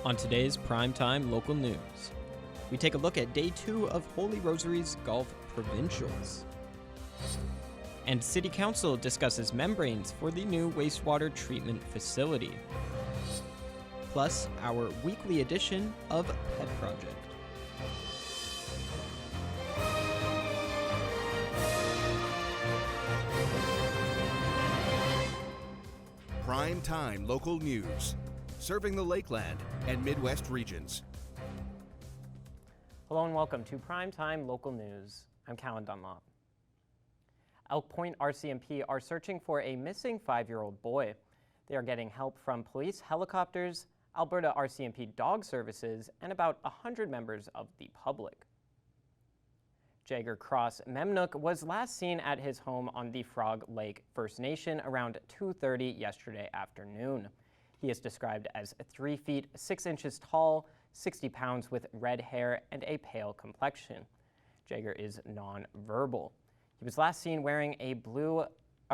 On today's Primetime Local News, we take a look at Day 2 of Holy Rosary's Golf Provincials. And City Council discusses membranes for the new wastewater treatment facility. Plus, our weekly edition of Pet Project. Primetime Local News, serving the Lakeland and Midwest regions. Hello and welcome to Primetime Local News. I'm Callan Dunlop. Elk Point RCMP are searching for a missing 5-year-old boy. They are getting help from police helicopters, Alberta RCMP dog services, and about 100 members of the public. Jagger Cross Memnook was last seen at his home on the Frog Lake First Nation around 2:30 yesterday afternoon. He is described as 3 feet 6 inches tall, 60 pounds with red hair and a pale complexion. Jagger is non-verbal. He was last seen wearing a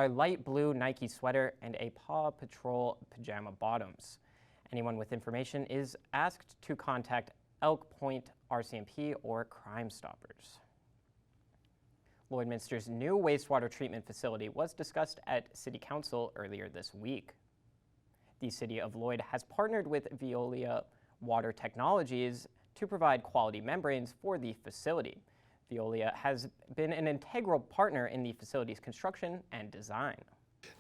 light blue Nike sweater and a Paw Patrol pajama bottoms. Anyone with information is asked to contact Elk Point RCMP or Crime Stoppers. Lloydminster's new wastewater treatment facility was discussed at City Council earlier this week. The City of Lloyd has partnered with Veolia Water Technologies to provide quality membranes for the facility. Veolia has been an integral partner in the facility's construction and design.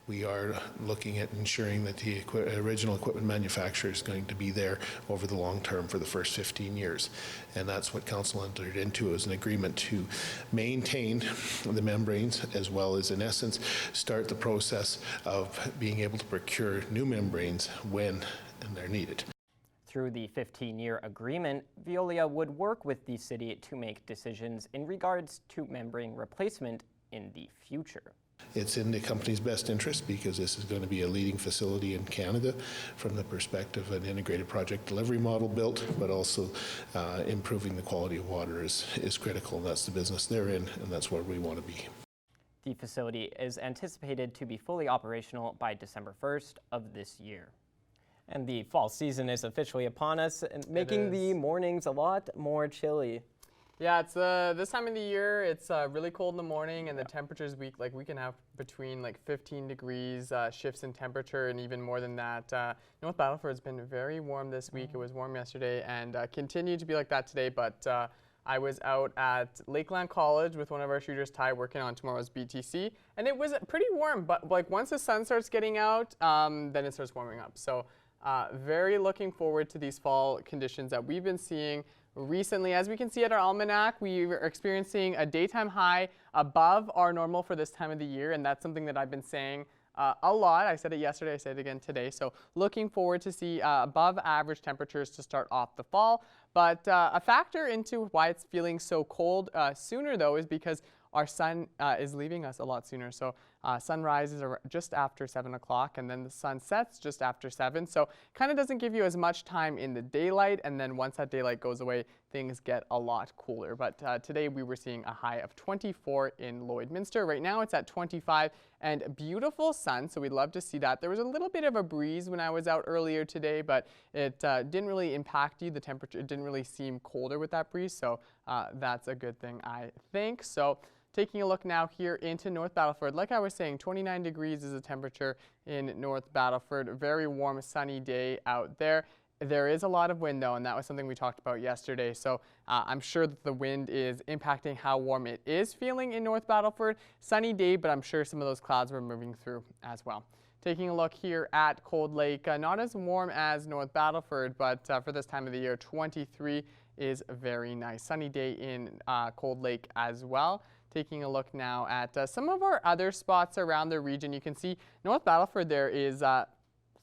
We are looking at ensuring that the original equipment manufacturer is going to be there over the long term for the first 15 years. And that's what Council entered into as an agreement to maintain the membranes, as well as, in essence, start the process of being able to procure new membranes when they're needed. Through the 15-year agreement, Veolia would work with the city to make decisions in regards to membrane replacement in the future. It's in the company's best interest because this is going to be a leading facility in Canada from the perspective of an integrated project delivery model built, but also improving the quality of water is critical. That's the business they're in, and that's where we want to be. The facility is anticipated to be fully operational by December 1st of this year. And the fall season is officially upon us, and making the mornings a lot more chilly. Yeah, it's this time of the year. It's really cold in the morning, and the temperatures we can have between 15 degrees shifts in temperature, and even more than that. North Battleford's been very warm this week. It was warm yesterday, and continued to be like that today. But I was out at Lakeland College with one of our shooters, Ty, working on tomorrow's BTC, and it was pretty warm. But once the sun starts getting out, then it starts warming up. So very looking forward to these fall conditions that we've been seeing recently. As we can see at our almanac, we are experiencing a daytime high above our normal for this time of the year, and that's something that I've been saying a lot. I said it yesterday, I said it again today. So looking forward to see above average temperatures to start off the fall. But a factor into why it's feeling so cold sooner, though, is because our sun is leaving us a lot sooner. So sunrises are just after 7 o'clock, and then the sun sets just after 7. So kind of doesn't give you as much time in the daylight, and then once that daylight goes away, things get a lot cooler. But today we were seeing a high of 24 in Lloydminster. Right now it's at 25, and beautiful sun, so we'd love to see that. There was a little bit of a breeze when I was out earlier today, but it didn't really impact you. The temperature, it didn't really seem colder with that breeze, so that's a good thing, I think. So taking a look now here into North Battleford, like I was saying, 29 degrees is the temperature in North Battleford. A very warm, sunny day out there. There is a lot of wind, though, and that was something we talked about yesterday. So I'm sure that the wind is impacting how warm it is feeling in North Battleford. Sunny day, but I'm sure some of those clouds were moving through as well. Taking a look here at Cold Lake, not as warm as North Battleford, but for this time of the year, 23 is very nice. Sunny day in Cold Lake as well. Taking a look now at some of our other spots around the region. You can see North Battleford there is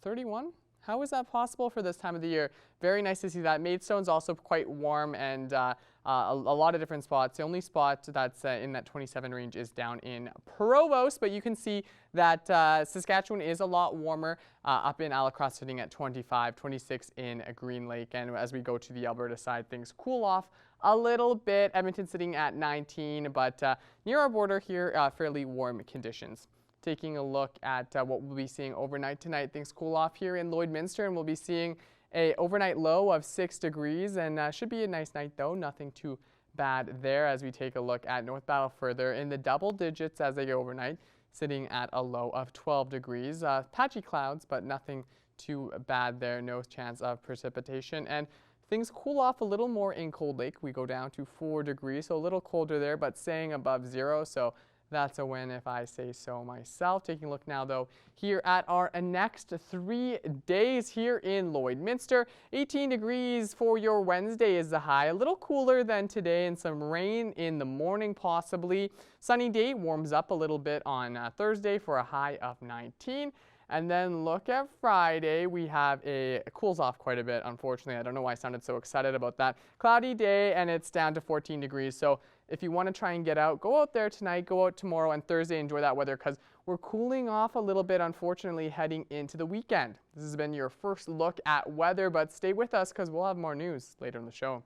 31. How is that possible for this time of the year? Very nice to see that. Maidstone's also quite warm, and a lot of different spots. The only spot that's in that 27 range is down in Provost, but you can see that Saskatchewan is a lot warmer up in Alacross, sitting at 25, 26 in Green Lake. And as we go to the Alberta side, things cool off a little bit. Edmonton sitting at 19, but near our border here, fairly warm conditions. Taking a look at what we'll be seeing overnight tonight, things cool off here in Lloydminster, and we'll be seeing a overnight low of 6 degrees, and should be a nice night though. Nothing too bad there as we take a look at North Battleford. They're in the double digits as they go overnight, sitting at a low of 12 degrees. Patchy clouds, but nothing too bad there. No chance of precipitation. And things cool off a little more in Cold Lake. We go down to 4 degrees, so a little colder there, but staying above 0. So that's a win if I say so myself. Taking a look now, though, here at our next 3 days here in Lloydminster. 18 degrees for your Wednesday is the high. A little cooler than today and some rain in the morning possibly. Sunny day, warms up a little bit on Thursday for a high of 19. And then look at Friday. We have it cools off quite a bit, unfortunately. I don't know why I sounded so excited about that. Cloudy day, and it's down to 14 degrees. So if you want to try and get out, go out there tonight, go out tomorrow and Thursday, enjoy that weather because we're cooling off a little bit, unfortunately, heading into the weekend. This has been your first look at weather, but stay with us because we'll have more news later in the show.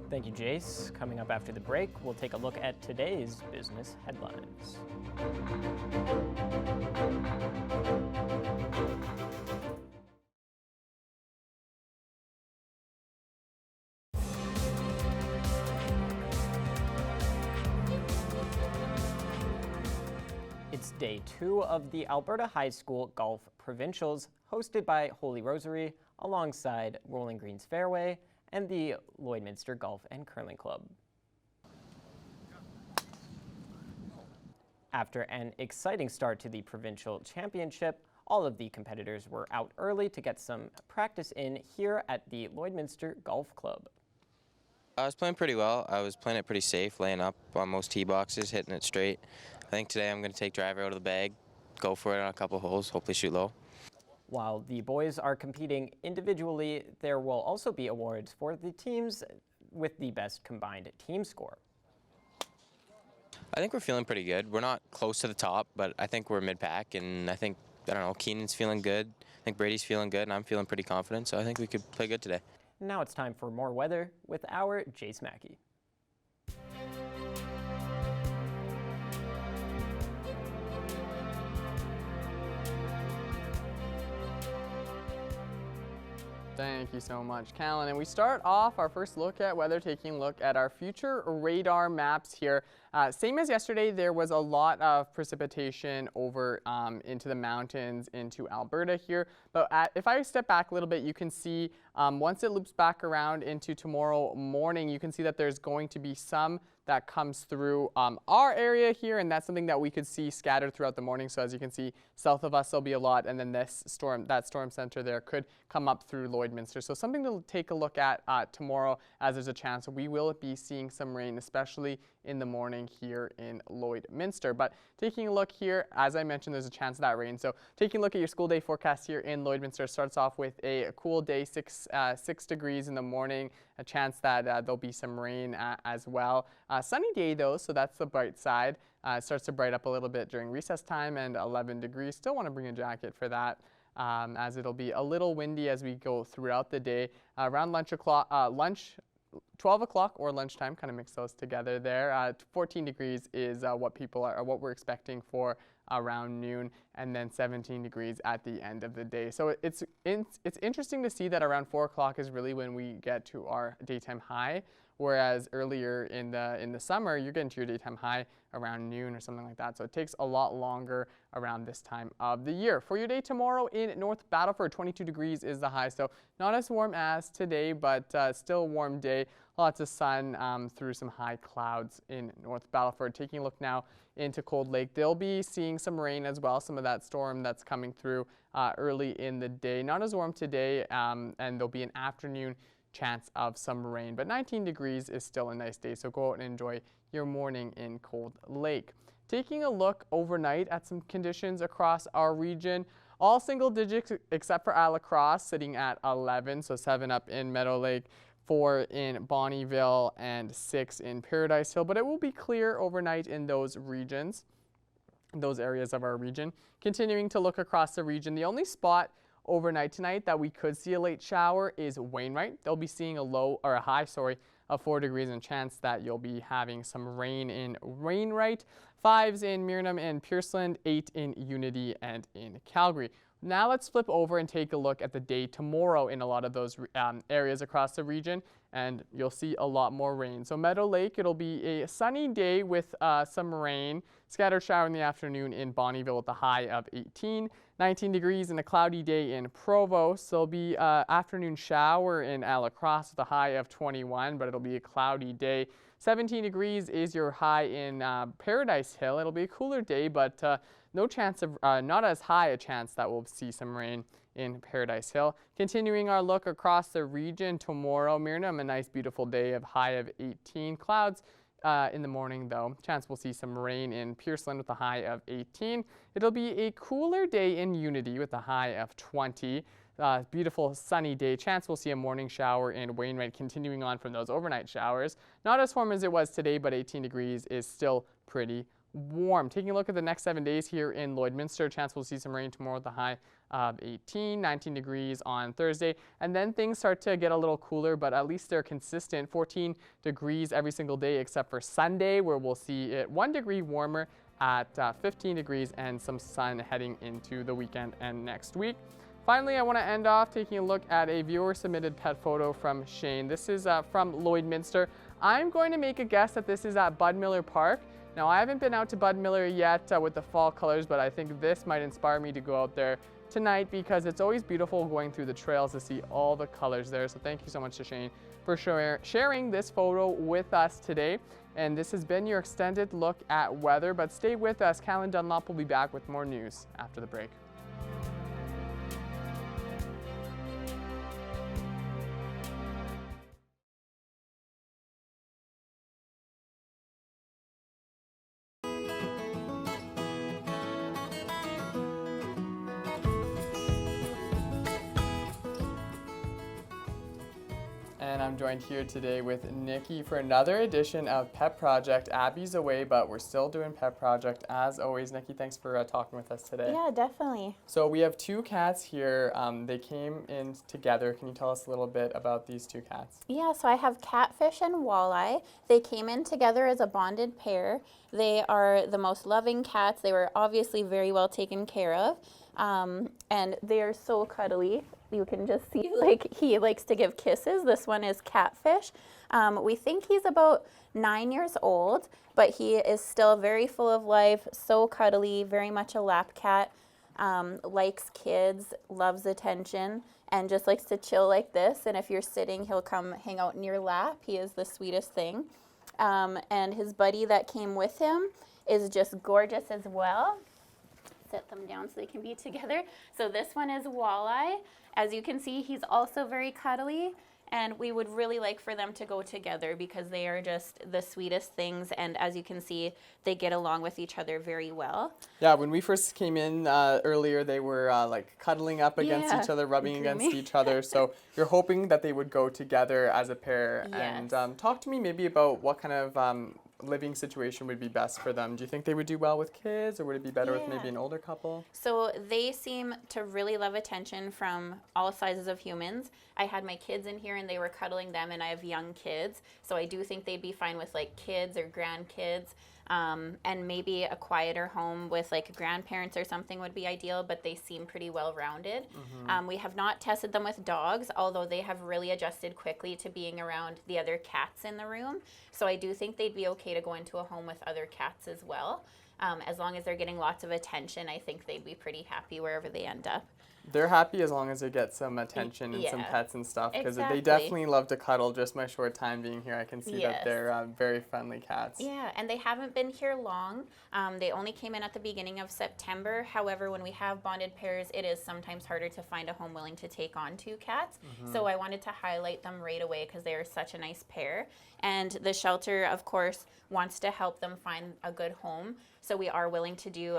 Thank you, Jace. Coming up after the break, we'll take a look at today's business headlines. It's day 2 of the Alberta High School Golf Provincials, hosted by Holy Rosary, alongside Rolling Greens Fairway and the Lloydminster Golf and Curling Club. After an exciting start to the provincial championship, all of the competitors were out early to get some practice in here at the Lloydminster Golf Club. I was playing pretty well. I was playing it pretty safe, laying up on most tee boxes, hitting it straight. I think today I'm going to take driver out of the bag, go for it on a couple holes, hopefully shoot low. While the boys are competing individually, there will also be awards for the teams with the best combined team score. I think we're feeling pretty good. We're not close to the top, but I think we're mid-pack, and I don't know, Keenan's feeling good. I think Brady's feeling good, and I'm feeling pretty confident, so I think we could play good today. Now it's time for more weather with our Jace Mackey. Thank you so much, Callan. And we start off our first look at weather, taking a look at our future radar maps here. Same as yesterday, there was a lot of precipitation over into the mountains, into Alberta here. But if I step back a little bit, you can see once it loops back around into tomorrow morning, you can see that there's going to be some that comes through our area here, and that's something that we could see scattered throughout the morning. So as you can see, south of us there'll be a lot, and then this storm, that storm center there, could come up through Lloydminster. So something to take a look at tomorrow, as there's a chance we will be seeing some rain, especially in the morning here in Lloydminster. But taking a look here, as I mentioned, there's a chance of that rain. So taking a look at your school day forecast here in Lloydminster, starts off with a cool day, 6 degrees in the morning, a chance that there'll be some rain as well. Sunny day though, so that's the bright side. Starts to bright up a little bit during recess time, and 11 degrees. Still want to bring a jacket for that. As it'll be a little windy as we go throughout the day. Around 12 o'clock or lunchtime, kind of mix those together there. 14 degrees is what we're expecting for around noon, and then 17 degrees at the end of the day. So it's interesting to see that around 4 o'clock is really when we get to our daytime high, whereas earlier in the summer you're getting to your daytime high around noon or something like that. So it takes a lot longer around this time of the year. For your day tomorrow in North Battleford, 22 degrees is the high, so not as warm as today, but still a warm day. Lots of sun through some high clouds in North Battleford. Taking a look now into Cold Lake, they'll be seeing some rain as well, some of that storm that's coming through early in the day. Not as warm today, and there'll be an afternoon chance of some rain, but 19 degrees is still a nice day, so go out and enjoy your morning in Cold Lake. Taking a look overnight at some conditions across our region, all single digits except for Alacross, sitting at 11, so 7 up in Meadow Lake, 4 in Bonnyville, and 6 in Paradise Hill, but it will be clear overnight in those regions, those areas of our region. Continuing to look across the region, the only spot overnight tonight that we could see a late shower is Wainwright. They'll be seeing a high of 4 degrees, and chance that you'll be having some rain in Wainwright. 5s in Myrnam and Pierceland, 8 in Unity and in Calgary. Now let's flip over and take a look at the day tomorrow in a lot of those areas across the region, and you'll see a lot more rain. So Meadow Lake, it'll be a sunny day with some rain, scattered shower in the afternoon in Bonnyville with a high of 18, 19 degrees, and a cloudy day in Provost. There'll be an afternoon shower in Alacrosse with a high of 21, but it'll be a cloudy day. 17 degrees is your high in Paradise Hill. It'll be a cooler day, but no chance of, not as high a chance that we'll see some rain in Paradise Hill. Continuing our look across the region tomorrow, Miriam, a nice beautiful day of high of 18. Clouds in the morning though. Chance we'll see some rain in Pierceland with a high of 18. It'll be a cooler day in Unity with a high of 20. Beautiful sunny day. Chance we'll see a morning shower in Wainwright, continuing on from those overnight showers. Not as warm as it was today, but 18 degrees is still pretty warm. Taking a look at the next 7 days here in Lloydminster, chance we'll see some rain tomorrow with a high of 18, 19 degrees on Thursday, and then things start to get a little cooler, but at least they're consistent. 14 degrees every single day except for Sunday, where we'll see it 1 degree warmer at 15 degrees and some sun heading into the weekend and next week. Finally, I want to end off taking a look at a viewer-submitted pet photo from Shane. This is from Lloydminster. I'm going to make a guess that this is at Bud Miller Park. Now, I haven't been out to Bud Miller yet with the fall colors, but I think this might inspire me to go out there tonight because it's always beautiful going through the trails to see all the colors there. So thank you so much to Shane for sharing this photo with us today. And this has been your extended look at weather, but stay with us. Callan Dunlop will be back with more news after the break. And I'm joined here today with Nikki for another edition of Pet Project. Abby's away, but we're still doing Pet Project as always. Nikki, thanks for talking with us today. Yeah, definitely. So we have 2 cats here. They came in together. Can you tell us a little bit about these 2 cats? Yeah, so I have Catfish and Walleye. They came in together as a bonded pair. They are the most loving cats. They were obviously very well taken care of. And they are so cuddly. You can just see, like, he likes to give kisses. This one is Catfish. We think he's about 9 years old, but he is still very full of life, so cuddly, very much a lap cat, likes kids, loves attention, and just likes to chill like this. And if you're sitting, he'll come hang out in your lap. He is the sweetest thing. And his buddy that came with him is just gorgeous as well. Set them down so they can be together. So this one is Walleye. As you can see, he's also very cuddly, and we would really like for them to go together because they are just the sweetest things, and as you can see, they get along with each other very well. Yeah, when we first came in earlier, they were like cuddling up against each other, rubbing against each other, so you're hoping that they would go together as a pair. Yes. And talk to me maybe about what kind of living situation would be best for them. Do you think they would do well with kids, or would it be better with maybe an older couple? So they seem to really love attention from all sizes of humans. I had my kids in here and they were cuddling them, and I have young kids, so I do think they'd be fine with like kids or grandkids. And maybe a quieter home with like grandparents or something would be ideal, but they seem pretty well rounded. We have not tested them with dogs, although they have really adjusted quickly to being around the other cats in the room. So I do think they'd be okay to go into a home with other cats as well. As long as they're getting lots of attention, I think they'd be pretty happy wherever they end up. They're happy as long as they get some attention and some pets and stuff, because exactly. they definitely love to cuddle. Just my short time being here, I can see that they're very friendly cats. Yeah, and they haven't been here long. They only came in at the beginning of September. However, when we have bonded pairs, it is sometimes harder to find a home willing to take on 2 cats. So I wanted to highlight them right away because they are such a nice pair. And the shelter, of course, wants to help them find a good home. So we are willing to do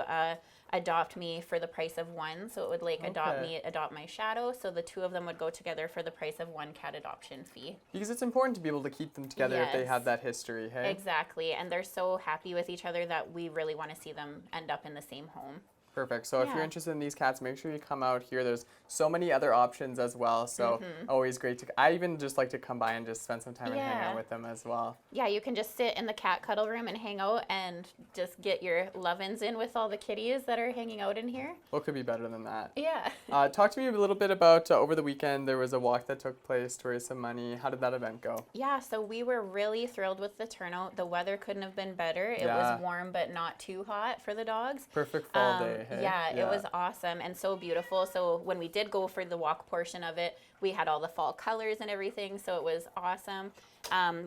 adopt me for the price of 1. So it would like adopt me, adopt my shadow. So the 2 of them would go together for the price of 1 cat adoption fee. Because it's important to be able to keep them together if they have that history, hey? Exactly. And they're so happy with each other that we really want to see them end up in the same home. Perfect. So if you're Yeah. interested in these cats, make sure you come out here. There's so many other options as well. So always great to. I even just like to come by and just spend some time and hang Yeah. out with them as well. Yeah, you can just sit in the cat cuddle room and hang out and just get your love-ins in with all the kitties that are hanging out in here. What could be better than that? Yeah. Talk to me a little bit about over the weekend. There was a walk that took place to raise some money. How did that event go? Yeah, so we were really thrilled with the turnout. The weather couldn't have been better. It Yeah. was warm but not too hot for the dogs. Perfect fall day. Hey? Yeah, it was awesome and so beautiful. So when we did go for the walk portion of it, we had all the fall colors and everything, so it was awesome.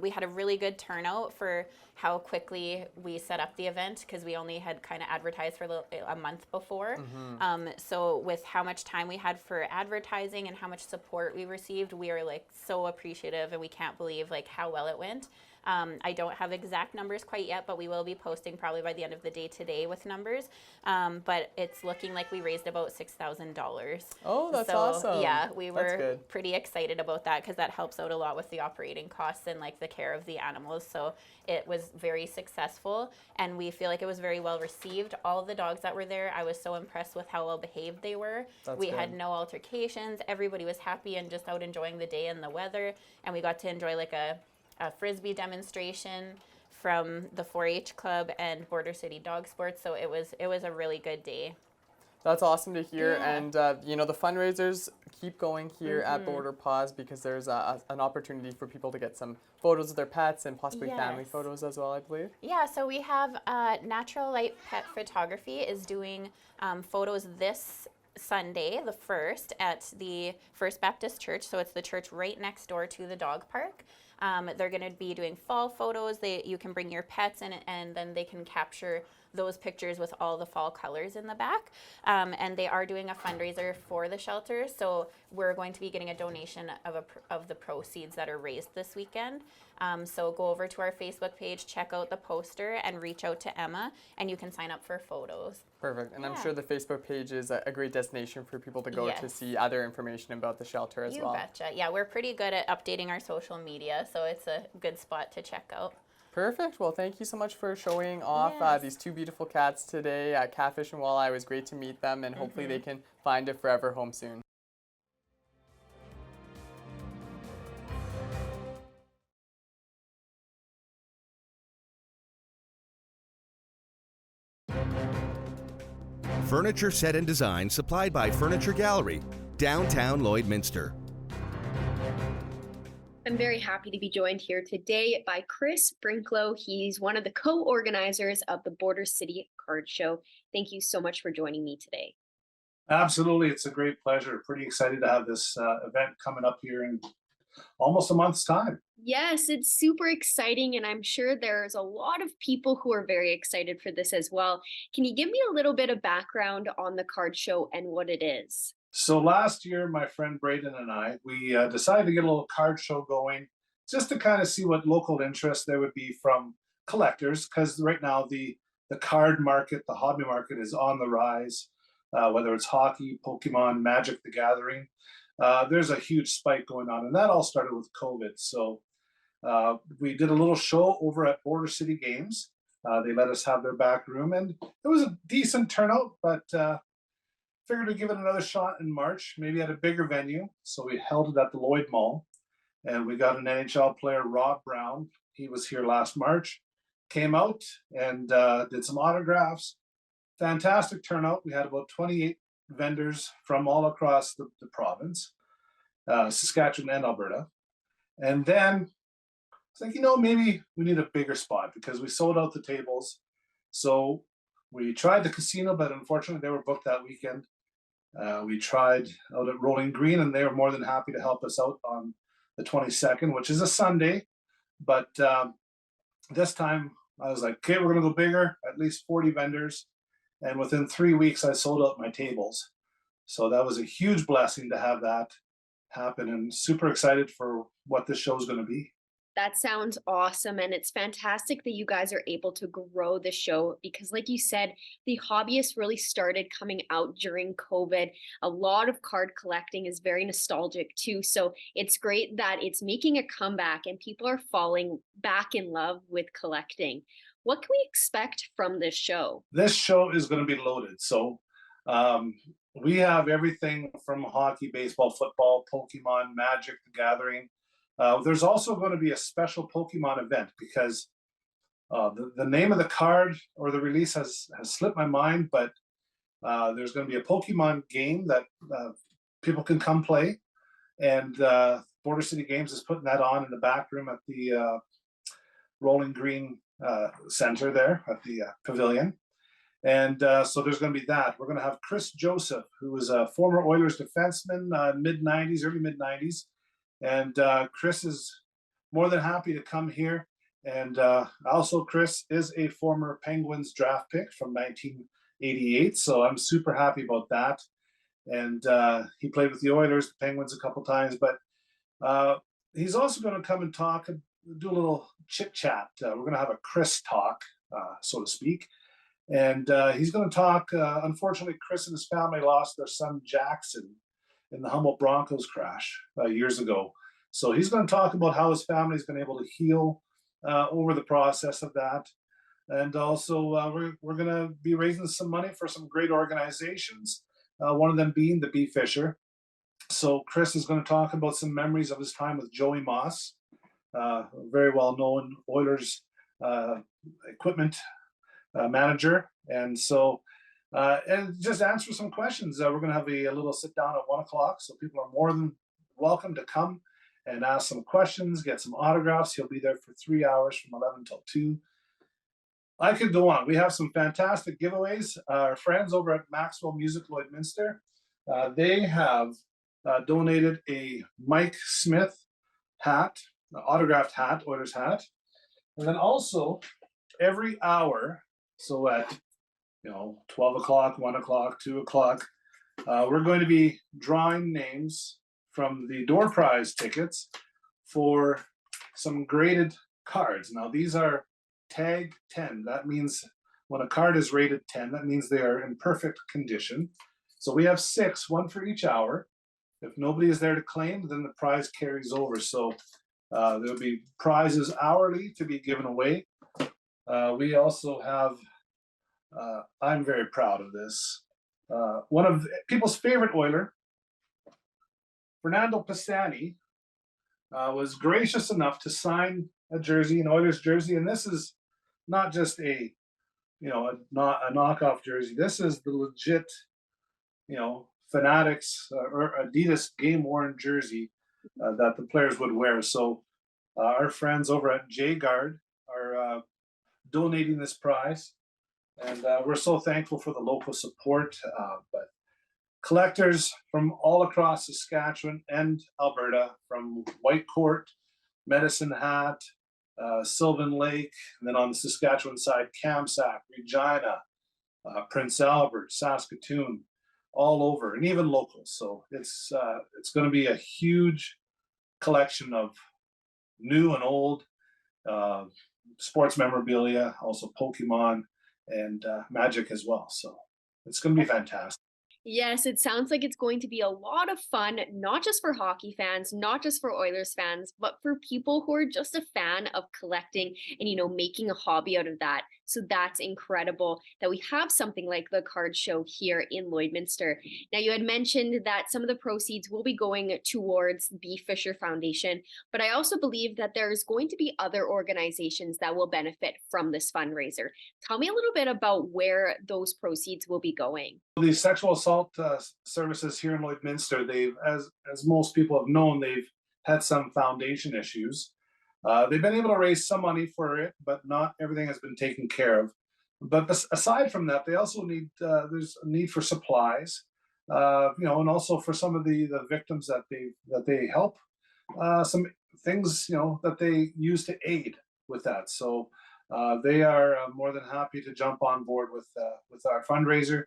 We had a really good turnout for how quickly we set up the event because we only had kind of advertised for a month before. So with how much time we had for advertising and how much support we received, we are like so appreciative and we can't believe like how well it went. I don't have exact numbers quite yet, but we will be posting probably by the end of the day today with numbers. But it's looking like we raised about $6,000. Oh, that's so, awesome. Yeah, we That's were good. pretty excited about that because that helps out a lot with the operating costs and like the care of the animals. So it was very successful and we feel like it was very well received. All of the dogs that were there, I was so impressed with how well behaved they were. We had good. no altercations. Everybody was happy and just out enjoying the day and the weather. And we got to enjoy like a Frisbee demonstration from the 4-H club and Border City Dog Sports. So it was a really good day. That's awesome to hear. Yeah. And, the fundraisers keep going here at Border Paws because there's an opportunity for people to get some photos of their pets and possibly family Yes. photos as well, I believe. Yeah, so we have Natural Light Pet Photography is doing photos this Sunday, the 1st, at the First Baptist Church. So it's the church right next door to the dog park. They're going to be doing fall photos. You can bring your pets in and then they can capture those pictures with all the fall colors in the back. And they are doing a fundraiser for the shelter. So we're going to be getting a donation of the proceeds that are raised this weekend. So go over to our Facebook page, check out the poster, and reach out to Emma, and you can sign up for photos. Perfect. And I'm Yeah. sure the Facebook page is a great destination for people to go to Yes. see other information about the shelter as You well. betcha. Yeah, we're pretty good at updating our social media, so it's a good spot to check out. Perfect. Well, thank you so much for showing off Yes. these two beautiful cats today. Catfish and Walleye, it was great to meet them, and hopefully they can find a forever home soon. Furniture set and design supplied by Furniture Gallery, downtown Lloydminster. I'm very happy to be joined here today by Chris Brinklow. He's one of the co-organizers of the Border City Card Show. Thank you so much for joining me today. Absolutely. It's a great pleasure. Pretty excited to have this event coming up here in almost a month's time. Yes, it's super exciting, and I'm sure there's a lot of people who are very excited for this as well. Can you give me a little bit of background on the card show and what it is? So last year, my friend Braden and I, we decided to get a little card show going just to kind of see what local interest there would be from collectors, because right now the card market, the hobby market is on the rise, whether it's hockey, Pokemon, Magic the Gathering. There's a huge spike going on, and that all started with COVID. So we did a little show over at Border City Games. They let us have their back room, and it was a decent turnout, but figured we'd give it another shot in March, maybe at a bigger venue. So we held it at the Lloyd Mall, and we got an NHL player, Rob Brown. He was here last March, came out and did some autographs. Fantastic turnout. We had about 28 vendors from all across the province, Saskatchewan and Alberta. And then it's like, maybe we need a bigger spot because we sold out the tables. So we tried the casino, but unfortunately they were booked that weekend. We tried out at Rolling Green, and they were more than happy to help us out on the 22nd, which is a Sunday. But this time I was like, okay, we're going to go bigger, at least 40 vendors. And within 3 weeks, I sold out my tables. So that was a huge blessing to have that happen, and super excited for what this show is going to be. That sounds awesome. And it's fantastic that you guys are able to grow the show because, like you said, the hobbyists really started coming out during COVID. A lot of card collecting is very nostalgic too. So it's great that it's making a comeback and people are falling back in love with collecting. What can we expect from this show? This show is going to be loaded. So We have everything from hockey, baseball, football, Pokemon, Magic, the Gathering. There's also going to be a special Pokemon event because the name of the card or the release has slipped my mind, but there's going to be a Pokemon game that people can come play, and Border City Games is putting that on in the back room at the Rolling Green Center there at the pavilion. And so there's going to be that. We're going to have Chris Joseph, who is a former Oilers defenseman, mid-90s, early mid-90s. And Chris is more than happy to come here. And also, Chris is a former Penguins draft pick from 1988. So I'm super happy about that. And he played with the Oilers, the Penguins a couple times. But he's also going to come and talk, do a little chit-chat. We're going to have a Chris talk, so to speak. And he's going to talk. Unfortunately, Chris and his family lost their son Jackson in the Humboldt Broncos crash years ago. So he's going to talk about how his family's been able to heal over the process of that. And also, we're going to be raising some money for some great organizations, one of them being the Bee Fisher. So Chris is going to talk about some memories of his time with Joey Moss, very well-known Oilers equipment manager. And so, and just answer some questions. We're going to have a little sit down at 1 o'clock. So people are more than welcome to come and ask some questions, get some autographs. He'll be there for 3 hours from 11 till 2. I could go on. We have some fantastic giveaways. Our friends over at Maxwell Music Lloydminster, they have donated a Mike Smith hat, autographed hat, Oilers hat. And then also every hour, so at 12 o'clock, 1 o'clock, 2 o'clock, we're going to be drawing names from the door prize tickets for some graded cards. Now these are tag 10. That means when a card is rated 10, that means they are in perfect condition. So we have 6, 1 for each hour. If nobody is there to claim, then the prize carries over. So there'll be prizes hourly to be given away. We also have, I'm very proud of this, one of people's favorite Oiler, Fernando Pisani, was gracious enough to sign a jersey, an Oilers jersey, and this is not just a knockoff jersey. This is the legit, Fanatics or Adidas game-worn jersey that the players would wear. So our friends over at J-Guard are donating this prize, and we're so thankful for the local support. But collectors from all across Saskatchewan and Alberta, from Whitecourt, Medicine Hat, Sylvan Lake, and then on the Saskatchewan side, Kamsack, Regina, Prince Albert, Saskatoon, all over, and even locals. So it's going to be a huge collection of new and old sports memorabilia, also Pokemon and Magic as well. So it's going to be fantastic. Yes, it sounds like it's going to be a lot of fun, not just for hockey fans, not just for Oilers fans, but for people who are just a fan of collecting and, making a hobby out of that. So that's incredible that we have something like the card show here in Lloydminster. Now, you had mentioned that some of the proceeds will be going towards the Fisher Foundation, but I also believe that there's going to be other organizations that will benefit from this fundraiser. Tell me a little bit about where those proceeds will be going. The sexual assault services here in Lloydminster, they've, as most people have known, they've had some foundation issues. They've been able to raise some money for it, but not everything has been taken care of. But aside from that, they also need there's a need for supplies, and also for some of the victims that they help, some things that they use to aid with that. So they are more than happy to jump on board with our fundraiser.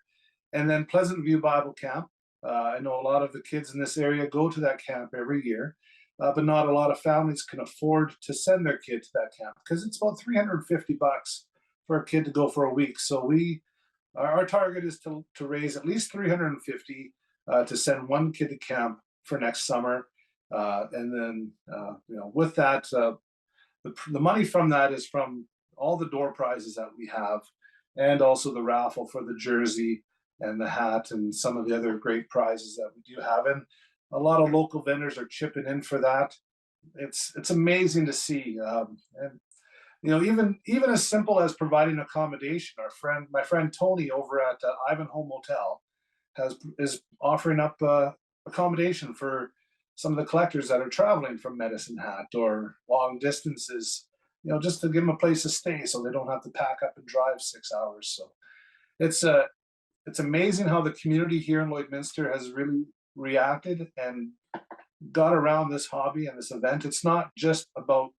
And then Pleasant View Bible Camp. I know a lot of the kids in this area go to that camp every year. But not a lot of families can afford to send their kid to that camp because it's about $350 for a kid to go for a week. So our target is to raise at least $350 to send one kid to camp for next summer, and then with that, the money from that is from all the door prizes that we have, and also the raffle for the jersey and the hat and some of the other great prizes that we do have. And a lot of local vendors are chipping in for that. It's amazing to see. And even as simple as providing accommodation. My friend Tony over at Ivanhoe Motel is offering up accommodation for some of the collectors that are traveling from Medicine Hat or long distances, just to give them a place to stay so they don't have to pack up and drive 6 hours. So it's amazing how the community here in Lloydminster has really reacted and got around this hobby and this event. It's not just about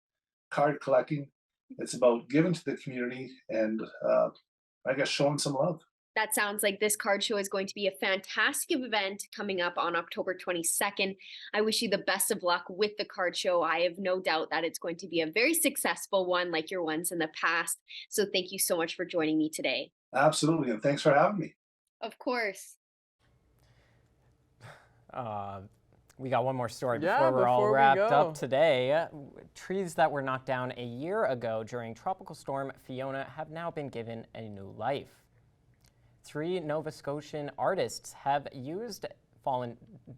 card collecting. It's about giving to the community and I guess showing some love. That sounds like this card show is going to be a fantastic event coming up on October 22nd. I wish you the best of luck with the card show. I have no doubt that it's going to be a very successful one like your ones in the past. So thank you so much for joining me today. Absolutely, and thanks for having me. Of course. We got one more story Yeah, before we're all before we wrapped go. up today. Trees that were knocked down a year ago during Tropical Storm Fiona have now been given a new life. 3 Nova Scotian artists have used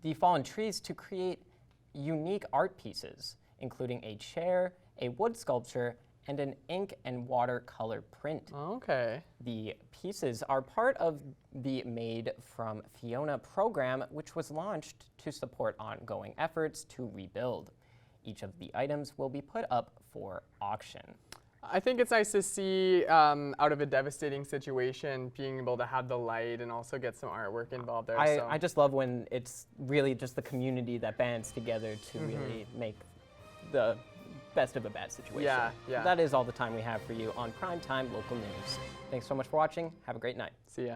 the fallen trees to create unique art pieces, including a chair, a wood sculpture, and an ink and watercolor print. Okay. The pieces are part of the Made from Fiona program, which was launched to support ongoing efforts to rebuild. Each of the items will be put up for auction. I think it's nice to see, out of a devastating situation, being able to have the light and also get some artwork involved there. I just love when it's really just the community that bands together to really make the best of a bad situation. Yeah. That is all the time we have for you on Primetime Local News. Thanks so much for watching. Have a great night. See ya.